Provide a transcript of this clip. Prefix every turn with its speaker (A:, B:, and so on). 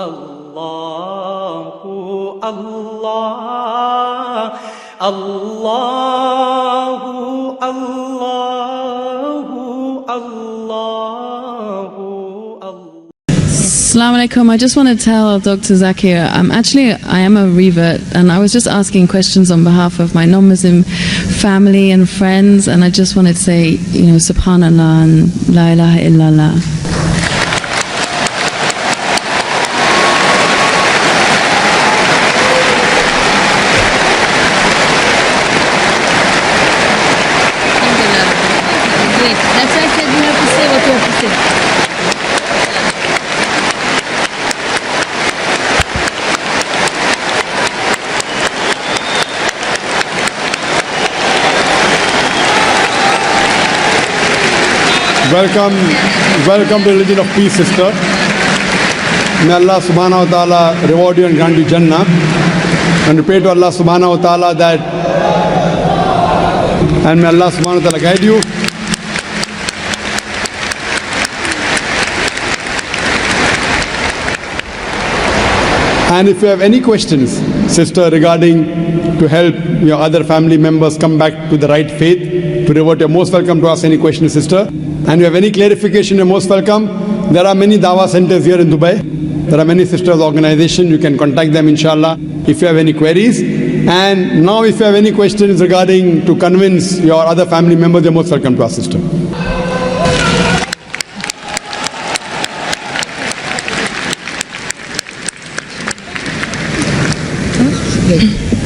A: Allahu Allah, Allahu Allahu Allahu Allah.
B: Assalamu alaikum. I just want to tell Dr. Zakir, I am a revert, and I was just asking questions on behalf of my non-Muslim family and friends, and I just wanted to say, Subhanallah and La ilaha illallah.
C: Great. That's why I said you have to say what you have to say.
D: Welcome to Religion of Peace, sister. May Allah subhanahu wa ta'ala reward you and grant you Jannah. And we pray to Allah subhanahu wa ta'ala that, and may Allah subhanahu wa ta'ala guide you. And if you have any questions, sister, regarding to help your other family members come back to the right faith, to revert, you're most welcome to ask any questions, sister. And if you have any clarification, you're most welcome. There are many Dawah centers here in Dubai. There are many sisters organizations. You can contact them, inshallah, if you have any queries. And now if you have any questions regarding to convince your other family members, you're most welcome to ask, sister.
C: Great.